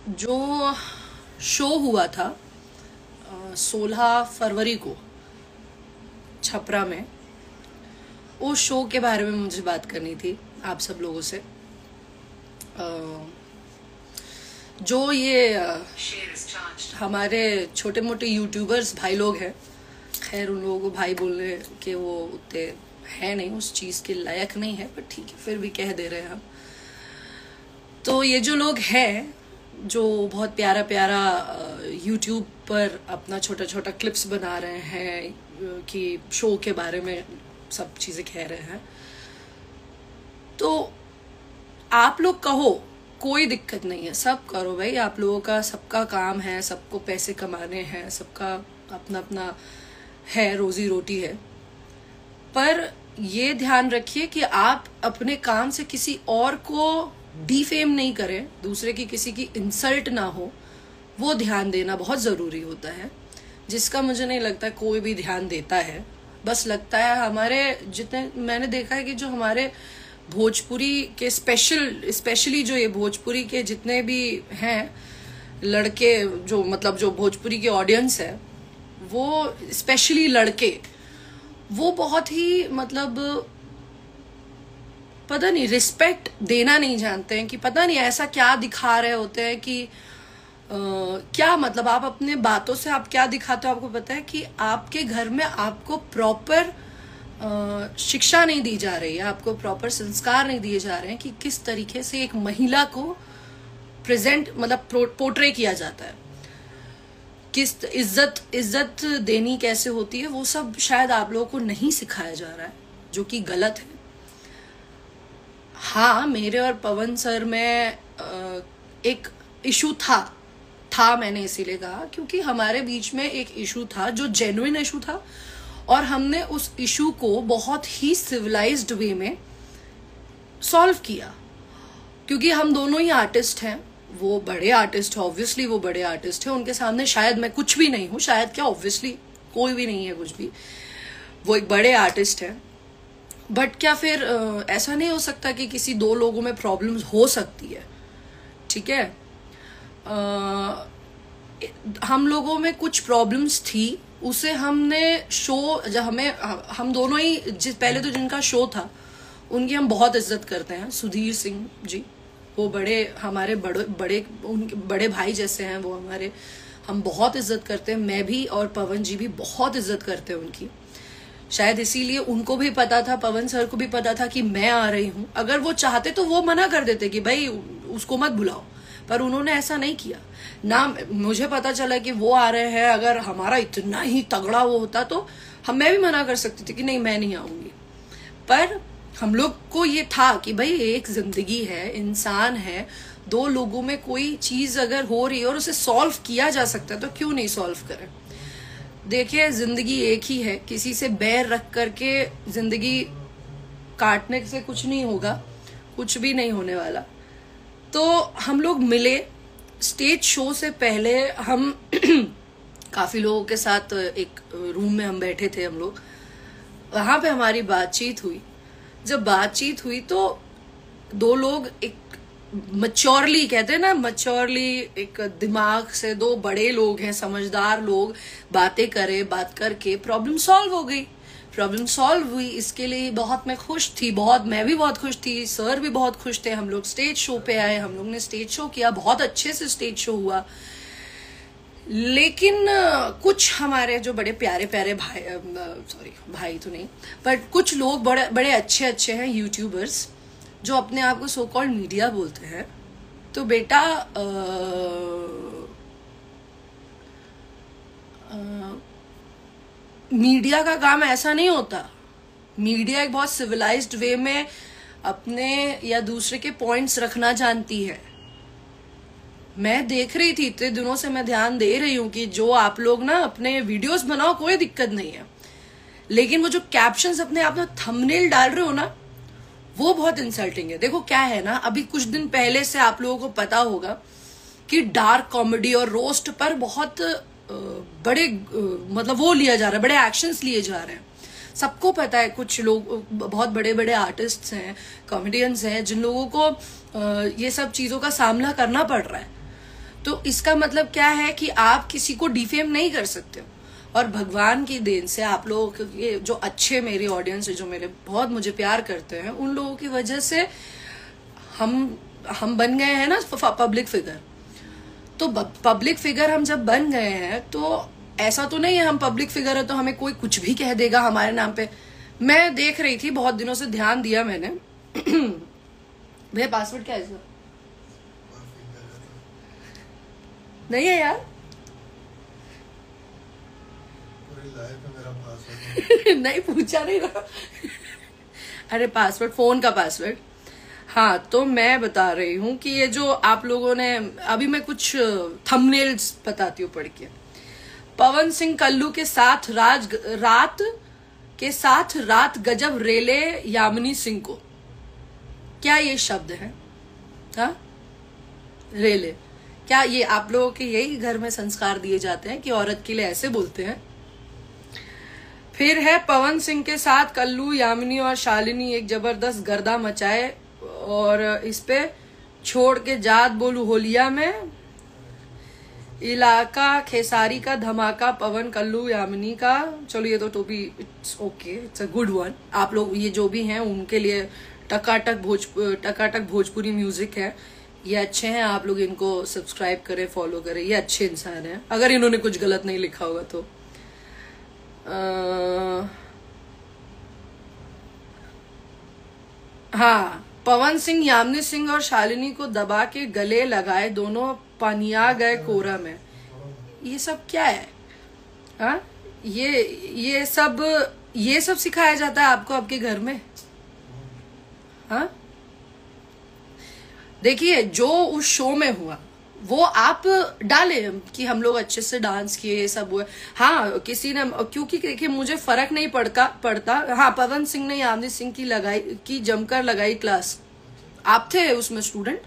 जो शो हुआ था 16 फरवरी को छपरा में, उस शो के बारे में मुझे बात करनी थी आप सब लोगों से। जो ये हमारे छोटे मोटे यूट्यूबर्स भाई लोग हैं, खैर उन लोगों को भाई बोलने के वो उतने है नहीं, उस चीज़ के लायक नहीं है, पर ठीक है फिर भी कह दे रहे हैं हम। तो ये जो लोग हैं जो बहुत प्यारा प्यारा यूट्यूब पर अपना छोटा छोटा क्लिप्स बना रहे हैं कि शो के बारे में सब चीज़ें कह रहे हैं, तो आप लोग कहो कोई दिक्कत नहीं है, सब करो भाई, आप लोगों का सबका काम है, सबको पैसे कमाने हैं, सबका अपना अपना है, रोजी रोटी है। पर ये ध्यान रखिए कि आप अपने काम से किसी और को डिफेम नहीं करें, दूसरे की किसी की इंसल्ट ना हो, वो ध्यान देना बहुत ज़रूरी होता है, जिसका मुझे नहीं लगता कोई भी ध्यान देता है। बस लगता है हमारे जितने मैंने देखा है कि जो हमारे भोजपुरी के स्पेशली जो ये भोजपुरी के जितने भी हैं लड़के, जो मतलब जो भोजपुरी के ऑडियंस है, वो स्पेशली लड़के, वो बहुत ही मतलब पता नहीं रिस्पेक्ट देना नहीं जानते हैं, कि पता नहीं ऐसा क्या दिखा रहे होते हैं कि क्या मतलब आप अपने बातों से आप क्या दिखाते हो। आपको पता है कि आपके घर में आपको प्रॉपर शिक्षा नहीं दी जा रही है, आपको प्रॉपर संस्कार नहीं दिए जा रहे हैं कि किस तरीके से एक महिला को प्रेजेंट मतलब पोर्ट्रे किया जाता है, किस इज्जत देनी कैसे होती है, वो सब शायद आप लोगों को नहीं सिखाया जा रहा है, जो कि गलत है। हाँ, मेरे और पवन सर में एक इशू था मैंने इसीलिए कहा क्योंकि हमारे बीच में एक इशू था जो जेन्युइन इशू था, और हमने उस इशू को बहुत ही सिविलाइज्ड वे में सॉल्व किया, क्योंकि हम दोनों ही आर्टिस्ट हैं। वो बड़े आर्टिस्ट है, ऑब्वियसली वो बड़े आर्टिस्ट है, उनके सामने शायद मैं कुछ भी नहीं हूँ, शायद क्या ऑब्वियसली कोई भी नहीं है कुछ भी, वो एक बड़े आर्टिस्ट है। बट क्या फिर ऐसा नहीं हो सकता कि किसी दो लोगों में प्रॉब्लम्स हो सकती है, ठीक है। हम लोगों में कुछ प्रॉब्लम्स थी, उसे हमने शो जब हम दोनों ही पहले तो जिनका शो था उनकी हम बहुत इज्जत करते हैं, सुधीर सिंह जी, वो हमारे बड़े भाई जैसे हैं, वो हम बहुत इज्जत करते हैं। मैं भी और पवन जी भी बहुत इज्जत करते हैं उनकी। शायद इसीलिए उनको भी पता था, पवन सर को भी पता था कि मैं आ रही हूँ। अगर वो चाहते तो वो मना कर देते कि भाई उसको मत बुलाओ, पर उन्होंने ऐसा नहीं किया ना। मुझे पता चला कि वो आ रहे हैं, अगर हमारा इतना ही तगड़ा वो होता तो मैं भी मना कर सकती थी कि नहीं मैं नहीं आऊंगी। पर हम लोग को ये था कि भाई एक जिंदगी है, इंसान है, दो लोगों में कोई चीज अगर हो रही है और उसे सॉल्व किया जा सकता है तो क्यों नहीं सॉल्व करें। देखिए जिंदगी एक ही है, किसी से बैर रख करके जिंदगी काटने से कुछ नहीं होगा, कुछ भी नहीं होने वाला। तो हम लोग मिले स्टेज शो से पहले, हम काफी लोगों के साथ एक रूम में हम बैठे थे, हम लोग वहां पे हमारी बातचीत हुई। जब बातचीत हुई तो दो लोग एक मैच्योरली कहते हैं ना, मैच्योरली एक दिमाग से दो बड़े लोग हैं, समझदार लोग, बातें करे, बात करके प्रॉब्लम सॉल्व हो गई। प्रॉब्लम सॉल्व हुई, इसके लिए बहुत मैं खुश थी, मैं भी बहुत खुश थी, सर भी बहुत खुश थे। हम लोग स्टेज शो पे आए, हम लोग ने स्टेज शो किया, बहुत अच्छे से स्टेज शो हुआ। लेकिन कुछ हमारे जो बड़े प्यारे प्यारे भाई तो नहीं, बट कुछ लोग बड़े अच्छे हैं यूट्यूबर्स, जो अपने आप को सो कॉल्ड मीडिया बोलते हैं। तो बेटा मीडिया का काम ऐसा नहीं होता। मीडिया एक बहुत सिविलाइज्ड वे में अपने या दूसरे के पॉइंट्स रखना जानती है। मैं देख रही थी, इतने दिनों से मैं ध्यान दे रही हूँ कि जो आप लोग ना अपने वीडियोस बनाओ, कोई दिक्कत नहीं है, लेकिन वो जो कैप्शंस अपने आप में थंबनेल डाल रहे हो ना, वो बहुत इंसल्टिंग है। देखो क्या है ना, अभी कुछ दिन पहले से आप लोगों को पता होगा कि डार्क कॉमेडी और रोस्ट पर बहुत बड़े मतलब वो लिया जा रहा है, बड़े एक्शंस लिए जा रहे हैं। सबको पता है, कुछ लोग बहुत बड़े बड़े आर्टिस्ट हैं, कॉमेडियंस हैं, जिन लोगों को ये सब चीजों का सामना करना पड़ रहा है। तो इसका मतलब क्या है कि आप किसी को डिफेम नहीं कर सकते हो। और भगवान की देन से आप लोगों के जो अच्छे मेरी ऑडियंस है, जो मेरे बहुत मुझे प्यार करते हैं, उन लोगों की वजह से हम बन गए हैं ना पब्लिक फिगर। तो पब्लिक फिगर हम जब बन गए हैं तो ऐसा तो नहीं है हम पब्लिक फिगर है तो हमें कोई कुछ भी कह देगा हमारे नाम पे। मैं देख रही थी, बहुत दिनों से ध्यान दिया मैंने। भैया पासवर्ड क्या है इसका? नहीं है यार। नहीं पूछा नहीं रहा। अरे पासवर्ड, फोन का पासवर्ड। हाँ, तो मैं बता रही हूँ कि ये जो आप लोगों ने अभी, मैं कुछ थंबनेल्स बताती हूँ पढ़ के। पवन सिंह कल्लू के साथ रात गजब रेले यामिनी सिंह को। क्या ये शब्द है? हाँ, रेले। क्या ये आप लोगों के यही घर में संस्कार दिए जाते हैं कि औरत के लिए ऐसे बोलते हैं? फिर है पवन सिंह के साथ कल्लू, यामिनी और शालिनी एक जबरदस्त गर्दा मचाए और इस पे छोड़ के जात बोलू होलिया में इलाका खेसारी का धमाका पवन कल्लू यामिनी का। चलो ये तो भी it's okay, it's a good one. आप लोग ये जो भी हैं उनके लिए टकाटक भोजपुरी म्यूजिक है, ये अच्छे हैं। आप लोग इनको सब्सक्राइब करें, फॉलो करें, ये अच्छे इंसान हैं अगर इन्होंने कुछ गलत नहीं लिखा होगा तो। हाँ, पवन सिंह यामिनी सिंह और शालिनी को दबा के गले लगाए, दोनों पनिया गए कोरा में। ये सब क्या है? हाँ, ये सब सिखाया जाता है आपको आपके घर में? हाँ, देखिए जो उस शो में हुआ वो आप डाले कि हम लोग अच्छे से डांस किए, ये सब हुए। हाँ, किसी ने, क्योंकि देखिए मुझे फर्क नहीं पड़ता। हाँ, पवन सिंह ने यामिनी सिंह की जमकर लगाई क्लास। आप थे उसमें स्टूडेंट,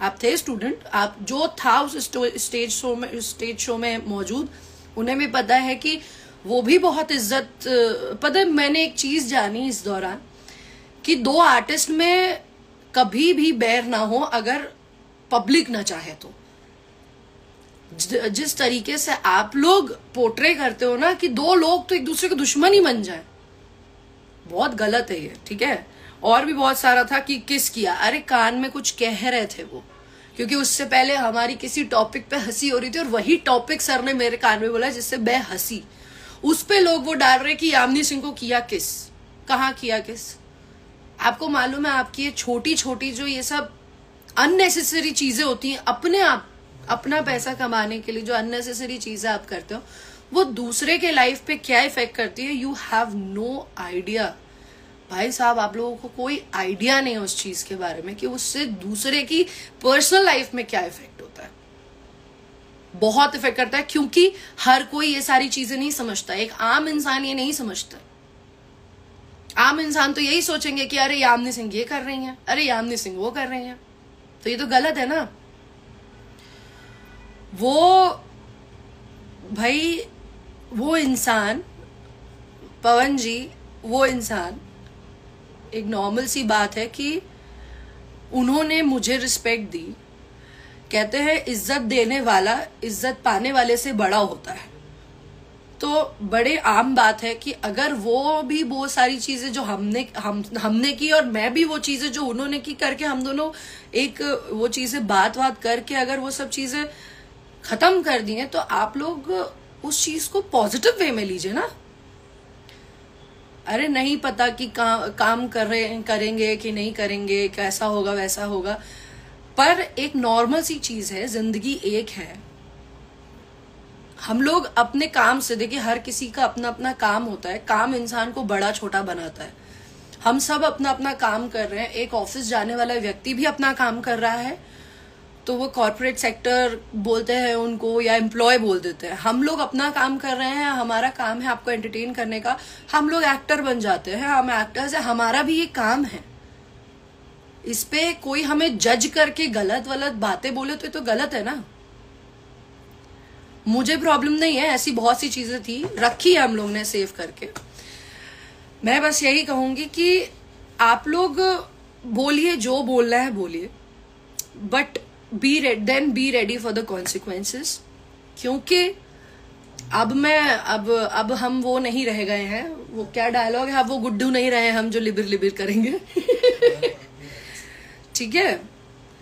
आप थे स्टूडेंट। आप जो था उस स्टेज शो में मौजूद, उन्हें भी पता है कि वो भी बहुत इज्जत। पता है, मैंने एक चीज जानी इस दौरान कि दो आर्टिस्ट में कभी भी बैर ना हो अगर पब्लिक ना चाहे तो। जिस तरीके से आप लोग पोर्ट्रे करते हो ना कि दो लोग तो एक दूसरे के दुश्मन ही बन जाए, बहुत गलत है ये, ठीक है। और भी बहुत सारा था कि किस किया, अरे कान में कुछ कह रहे थे वो, क्योंकि उससे पहले हमारी किसी टॉपिक पे हंसी हो रही थी और वही टॉपिक सर ने मेरे कान में बोला जिससे मैं हंसी। उस पे लोग वो डाल रहे कि यामिनी सिंह को किया किस, कहाँ किया किस। आपको मालूम है आपकी ये छोटी छोटी जो ये सब अननेसेसरी चीजें होती हैं, अपने आप अपना पैसा कमाने के लिए जो अननेसेसरी चीजें आप करते हो वो दूसरे के लाइफ पे क्या इफेक्ट करती है, यू हैव नो आइडिया। भाई साहब, आप लोगों को कोई आइडिया नहीं है उस चीज के बारे में कि उससे दूसरे की पर्सनल लाइफ में क्या इफेक्ट होता है। बहुत इफेक्ट करता है, क्योंकि हर कोई ये सारी चीजें नहीं समझता। एक आम इंसान ये नहीं समझता। आम इंसान तो यही सोचेंगे कि अरे यामिनी सिंह ये कर रही हैं, अरे यामिनी सिंह वो कर रही हैं, तो ये तो गलत है ना। वो इंसान, पवन जी, वो इंसान, एक नॉर्मल सी बात है कि उन्होंने मुझे रिस्पेक्ट दी। कहते हैं इज्जत देने वाला इज्जत पाने वाले से बड़ा होता है। तो बड़े आम बात है कि अगर वो भी वो सारी चीजें जो हमने की और मैं भी वो चीजें जो उन्होंने की करके हम दोनों एक वो चीजें बात करके अगर वो सब चीजें खत्म कर दी हैं, तो आप लोग उस चीज को पॉजिटिव वे में लीजिए ना। अरे नहीं पता कि काम करेंगे कि नहीं करेंगे, कैसा होगा वैसा होगा, पर एक नॉर्मल सी चीज है, जिंदगी एक है। हम लोग अपने काम से, देखिए हर किसी का अपना अपना काम होता है, काम इंसान को बड़ा छोटा बनाता है। हम सब अपना अपना काम कर रहे हैं। एक ऑफिस जाने वाला व्यक्ति भी अपना काम कर रहा है, तो वो कॉर्पोरेट सेक्टर बोलते हैं उनको या एम्प्लॉय बोल देते हैं। हम लोग अपना काम कर रहे हैं, हमारा काम है आपको एंटरटेन करने का। हम लोग एक्टर बन जाते हैं, हम एक्टर्स हैं, हमारा भी ये काम है। इस पे कोई हमें जज करके गलत बातें बोले तो ये तो गलत है ना। मुझे प्रॉब्लम नहीं है, ऐसी बहुत सी चीजें थी, रखी है हम लोग ने सेव करके। मैं बस यही कहूंगी कि आप लोग बोलिए, जो बोलना है बोलिए, but be ready for the consequences, क्योंकि अब हम वो नहीं रह गए हैं, वो क्या डायलॉग है, अब वो गुड्डू नहीं रहे हम जो लिबिर लिबिर करेंगे। ठीक है,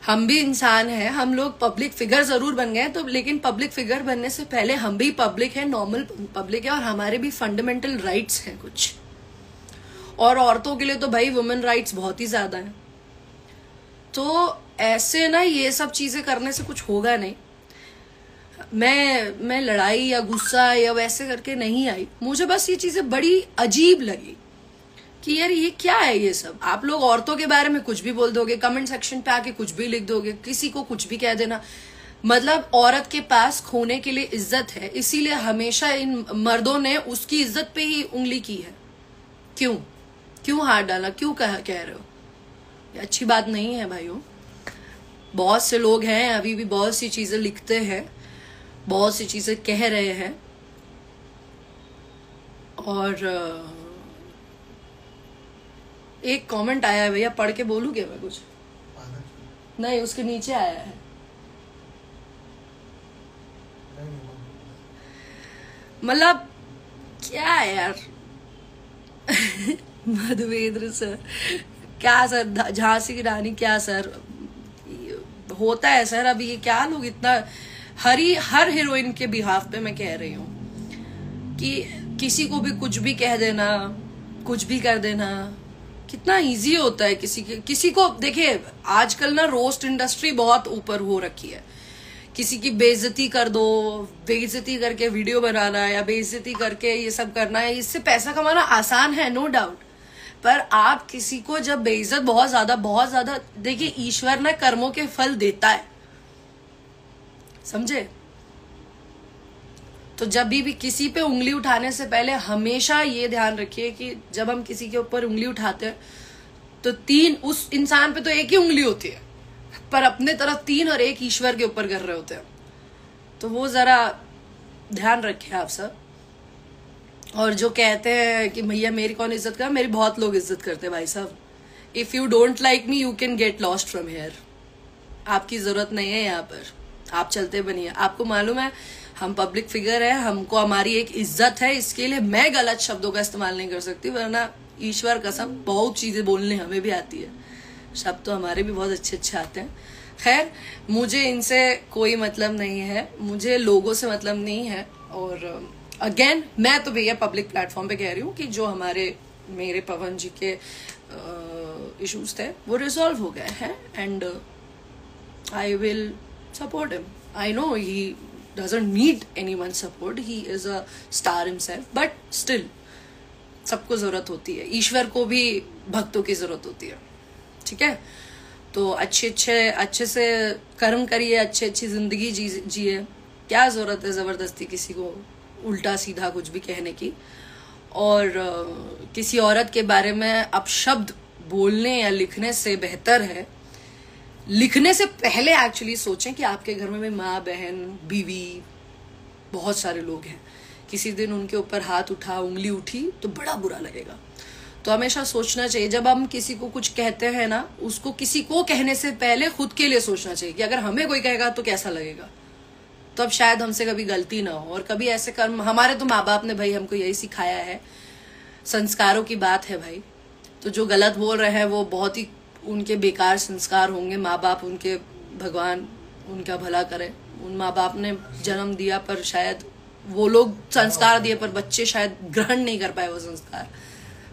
हम भी इंसान हैं, हम लोग पब्लिक फिगर जरूर बन गए तो, लेकिन पब्लिक फिगर बनने से पहले हम भी पब्लिक है, नॉर्मल पब्लिक है, और हमारे भी फंडामेंटल राइट्स हैं कुछ। और औरतों के लिए तो भाई वुमेन राइट्स बहुत ही ज्यादा हैं। तो ऐसे ना ये सब चीजें करने से कुछ होगा नहीं। मैं लड़ाई या गुस्सा या वैसे करके नहीं आई, मुझे बस ये चीजें बड़ी अजीब लगी कि यार ये क्या है ये सब। आप लोग औरतों के बारे में कुछ भी बोल दोगे, कमेंट सेक्शन पे आके कुछ भी लिख दोगे, किसी को कुछ भी कह देना। मतलब औरत के पास खोने के लिए इज्जत है, इसीलिए हमेशा इन मर्दों ने उसकी इज्जत पे ही उंगली की है। क्यों हाथ डाला, क्यों कह रहे हो? ये अच्छी बात नहीं है भाइयों। बहुत से लोग हैं अभी भी बहुत सी चीजें लिखते हैं, बहुत सी चीजें कह रहे हैं, और एक कमेंट आया है भैया, पढ़ के बोलूं क्या मैं कुछ? नहीं, उसके नीचे आया है। मतलब क्या है यार। मधुवेंद्र सर, क्या सर, झांसी की रानी क्या सर होता है सर? अभी ये क्या लोग इतना, हर हीरोइन के बिहाफ पे मैं कह रही हूँ कि किसी को भी कुछ भी कह देना, कुछ भी कर देना, कितना इजी होता है किसी को। देखिए आजकल ना रोस्ट इंडस्ट्री बहुत ऊपर हो रखी है। किसी की बेइज्जती कर दो, बेइज्जती करके वीडियो बनाना या बेइज्जती करके ये सब करना है, इससे पैसा कमाना आसान है, नो डाउट। पर आप किसी को जब बेइज्जत बहुत ज्यादा, देखिए ईश्वर ना कर्मों के फल देता है, समझे? तो जब भी किसी पे उंगली उठाने से पहले हमेशा ये ध्यान रखिए कि जब हम किसी के ऊपर उंगली उठाते हैं तो उस इंसान पे तो एक ही उंगली होती है, पर अपने तरफ 3 और 1 ईश्वर के ऊपर कर रहे होते हैं। तो वो जरा ध्यान रखें आप सब। और जो कहते हैं कि भैया मेरी कौन इज्जत कर, मेरी बहुत लोग इज्जत करते हैं भाई साहब। If you don't like me you can get lost from here. आपकी जरूरत नहीं है यहाँ पर, आप चलते बनिए। आपको मालूम है हम पब्लिक फिगर है, हमको हमारी एक इज्जत है, इसके लिए मैं गलत शब्दों का इस्तेमाल नहीं कर सकती, वरना ईश्वर कसम बहुत चीजें बोलने हमें भी आती है, शब्द तो हमारे भी बहुत अच्छे आते हैं। खैर मुझे इनसे कोई मतलब नहीं है, मुझे लोगों से मतलब नहीं है। और अगेन मैं तो भैया पब्लिक प्लेटफॉर्म पे कह रही हूँ कि जो मेरे पवन जी के इश्यूज थे वो रिजॉल्व हो गए हैं, and I will support him. I know he doesn't need anyone's support, he is a star himself, but still सबको जरूरत होती है, ईश्वर को भी भक्तों की जरूरत होती है। ठीक है, तो अच्छे से कर्म करिए, अच्छी जिंदगी जिए। क्या जरूरत है जबरदस्ती किसी को उल्टा सीधा कुछ भी कहने की। और किसी औरत के बारे में अपशब्द बोलने या लिखने से बेहतर है, लिखने से पहले एक्चुअली सोचें कि आपके घर में माँ, बहन, बीवी, बहुत सारे लोग हैं, किसी दिन उनके ऊपर हाथ उठा, उंगली उठी तो बड़ा बुरा लगेगा। तो हमेशा सोचना चाहिए जब हम किसी को कुछ कहते हैं ना, उसको किसी को कहने से पहले खुद के लिए सोचना चाहिए कि अगर हमें कोई कहेगा तो कैसा लगेगा। तो अब शायद हमसे कभी गलती ना हो। और कभी ऐसे कर्म, हमारे तो माँ बाप ने भाई हमको यही सिखाया है, संस्कारों की बात है भाई। तो जो गलत बोल रहे हैं वो बहुत ही उनके बेकार संस्कार होंगे। माँ बाप उनके, भगवान उनका भला करे, उन माँ बाप ने जन्म दिया पर शायद वो लोग संस्कार दिए पर बच्चे शायद ग्रहण नहीं कर पाए वो संस्कार।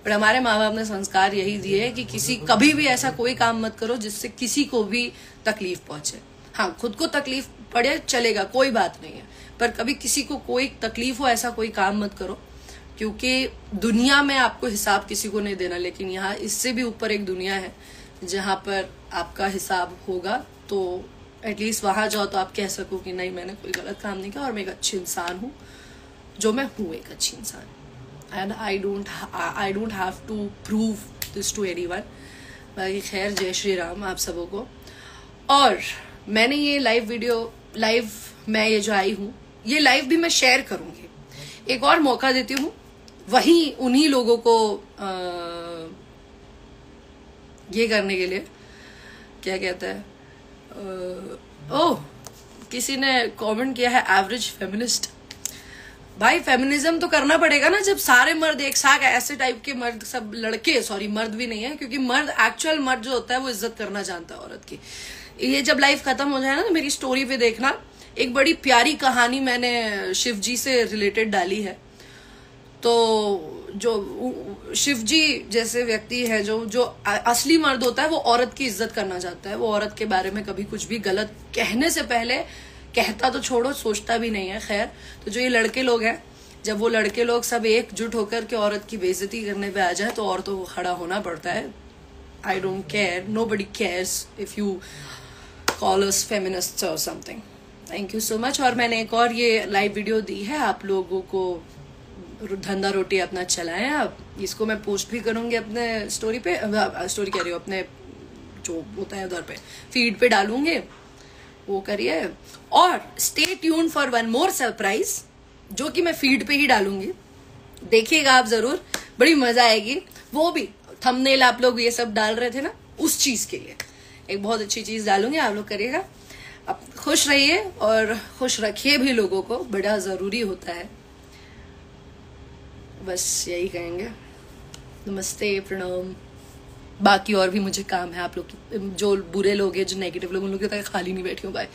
पर हमारे माँ बाप ने संस्कार यही दिए कि कभी भी ऐसा कोई काम मत करो जिससे किसी को भी तकलीफ पहुंचे। हाँ, खुद को तकलीफ पड़े चलेगा, कोई बात नहीं है, पर कभी किसी को कोई तकलीफ हो ऐसा कोई काम मत करो, क्योंकि दुनिया में आपको हिसाब किसी को नहीं देना, लेकिन यहाँ इससे भी ऊपर एक दुनिया है जहाँ पर आपका हिसाब होगा। तो एटलीस्ट वहां जाओ तो आप कह सको कि नहीं मैंने कोई गलत काम नहीं किया और मैं एक अच्छी इंसान हूँ, जो मैं हूँ एक अच्छी इंसान। And I don't have to prove this to anyone. बाकी खैर, जय श्री राम आप सबों को। और मैंने ये लाइव मैं ये जो आई हूँ, ये लाइव भी मैं शेयर करूंगी, एक और मौका देती हूँ वही उन्हीं लोगों को ये करने के लिए, क्या कहते हैं, ओह, किसी ने कमेंट किया है एवरेज फेमिनिस्ट। भाई फेमिनिज्म तो करना पड़ेगा ना जब सारे मर्द एक साथ, ऐसे टाइप के मर्द, सब लड़के, सॉरी मर्द भी नहीं है, क्योंकि मर्द, एक्चुअल मर्द जो होता है वो इज्जत करना जानता है औरत की। ये जब लाइफ खत्म हो जाए ना तो मेरी स्टोरी पे देखना, एक बड़ी प्यारी कहानी मैंने शिव जी से रिलेटेड डाली है। तो जो शिव जी जैसे व्यक्ति है, जो असली मर्द होता है वो औरत की इज्जत करना चाहता है। वो औरत के बारे में कभी कुछ भी गलत कहने से पहले, कहता तो छोड़ो सोचता भी नहीं है। खैर, तो जो ये लड़के लोग हैं, जब वो लड़के लोग सब एकजुट होकर के औरत की बेइज्जती करने पे आ जाए तो औरतों को खड़ा होना पड़ता है। I don't care, nobody cares if you call us feminists और something. Thank you so much. और मैंने एक और ये लाइव वीडियो दी है आप लोगों को, धंधा रोटी अपना चलाएं आप। इसको मैं पोस्ट भी करूंगी अपने स्टोरी पे, स्टोरी कह रही हूँ, अपने जो होता है उधर पे फीड पे डालूंगे, वो करिए। और stay tune for one more surprise, जो कि मैं फीड पे ही डालूंगी, देखिएगा आप जरूर, बड़ी मजा आएगी। वो भी थंबनेल आप लोग ये सब डाल रहे थे ना, उस चीज के लिए एक बहुत अच्छी चीज डालूंगी, आप लोग करिएगा। अब खुश रहिए और खुश रखिए भी लोगों को, बड़ा जरूरी होता है। बस यही कहेंगे। नमस्ते, प्रणाम। बाकी और भी मुझे काम है आप लोग की, जो बुरे लोग हैं, जो नेगेटिव लोग, उन लोग की तरह खाली नहीं बैठी हूँ। बाय।